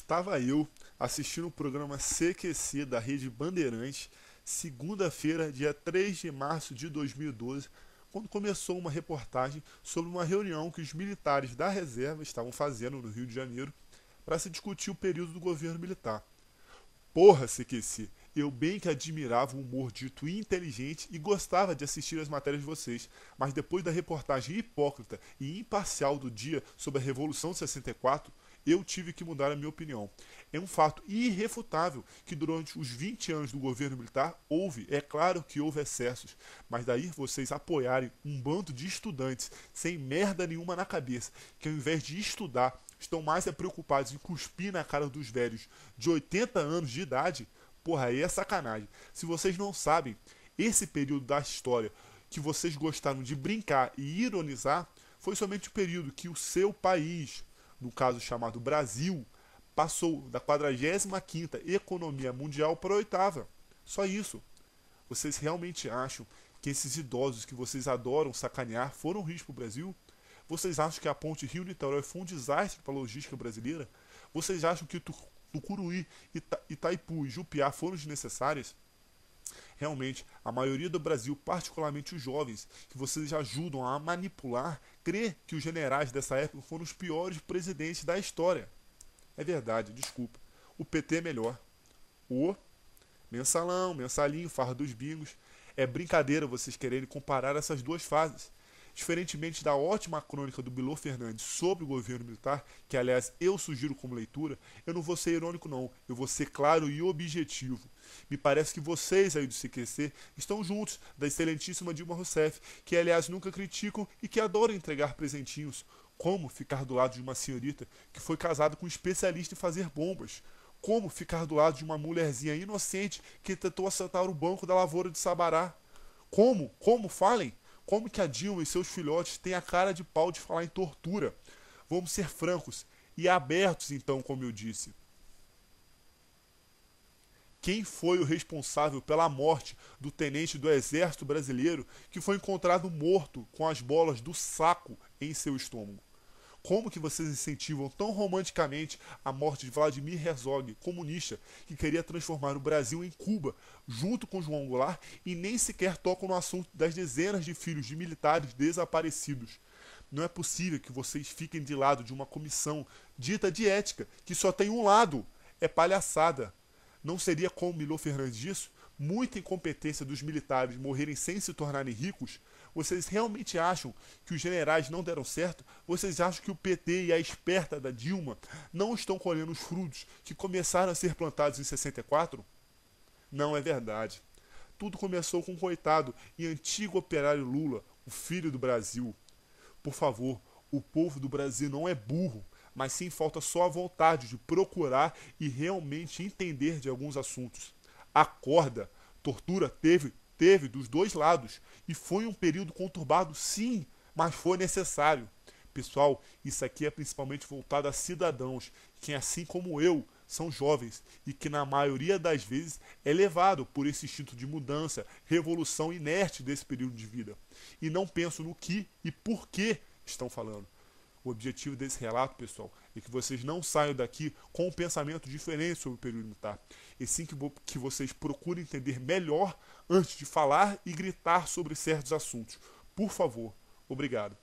Estava eu assistindo o programa CQC da Rede Bandeirantes, segunda-feira, dia 3 de março de 2012, quando começou uma reportagem sobre uma reunião que os militares da reserva estavam fazendo no Rio de Janeiro para se discutir o período do governo militar. Porra, CQC, eu bem que admirava o humor dito e inteligente e gostava de assistir as matérias de vocês, mas depois da reportagem hipócrita e imparcial do dia sobre a Revolução de 64, eu tive que mudar a minha opinião. É um fato irrefutável que durante os 20 anos do governo militar é claro que houve excessos, mas daí vocês apoiarem um bando de estudantes sem merda nenhuma na cabeça, que ao invés de estudar, estão mais preocupados em cuspir na cara dos velhos de 80 anos de idade, porra, aí é sacanagem. Se vocês não sabem, esse período da história que vocês gostaram de brincar e ironizar foi somente o período que o seu país, no caso chamado Brasil, passou da 45ª economia mundial para a 8ª. Só isso. Vocês realmente acham que esses idosos que vocês adoram sacanear foram um risco para o Brasil? Vocês acham que a ponte Rio-Niterói foi um desastre para a logística brasileira? Vocês acham que Tucuruí, Itaipu e Jupiá foram desnecessárias? Realmente, a maioria do Brasil, particularmente os jovens, que vocês ajudam a manipular, crê que os generais dessa época foram os piores presidentes da história. É verdade, desculpa. O PT é melhor. O mensalão, mensalinho, farra dos bingos. É brincadeira vocês quererem comparar essas duas fases. Diferentemente da ótima crônica do Milor Fernandes sobre o governo militar, que aliás eu sugiro como leitura, eu não vou ser irônico não, eu vou ser claro e objetivo. Me parece que vocês aí do CQC estão juntos da excelentíssima Dilma Rousseff, que aliás nunca criticam e que adoram entregar presentinhos. Como ficar do lado de uma senhorita que foi casada com um especialista em fazer bombas? Como ficar do lado de uma mulherzinha inocente que tentou assaltar o banco da lavoura de Sabará? Como, falem? Como que a Dilma e seus filhotes têm a cara de pau de falar em tortura? Vamos ser francos e abertos então, como eu disse. Quem foi o responsável pela morte do tenente do Exército Brasileiro que foi encontrado morto com as bolas do saco em seu estômago? Como que vocês incentivam tão romanticamente a morte de Vladimir Herzog, comunista, que queria transformar o Brasil em Cuba, junto com João Goulart, e nem sequer tocam no assunto das dezenas de filhos de militares desaparecidos? Não é possível que vocês fiquem de lado de uma comissão dita de ética, que só tem um lado. É palhaçada. Não seria, como Milor Fernandes disse, muita incompetência dos militares morrerem sem se tornarem ricos? Vocês realmente acham que os generais não deram certo? Vocês acham que o PT e a esperta da Dilma não estão colhendo os frutos que começaram a ser plantados em 64? Não é verdade. Tudo começou com o coitado e antigo operário Lula, o filho do Brasil. Por favor, o povo do Brasil não é burro, mas sim falta só a vontade de procurar e realmente entender de alguns assuntos. Acorda, tortura teve dos dois lados e foi um período conturbado, sim, mas foi necessário. Pessoal, isso aqui é principalmente voltado a cidadãos que, assim como eu, são jovens e que na maioria das vezes é levado por esse instinto de mudança, revolução inerte desse período de vida e não pensam no que e por que estão falando. O objetivo desse relato, pessoal, é que vocês não saiam daqui com um pensamento diferente sobre o período militar. E sim que vocês procurem entender melhor antes de falar e gritar sobre certos assuntos. Por favor. Obrigado.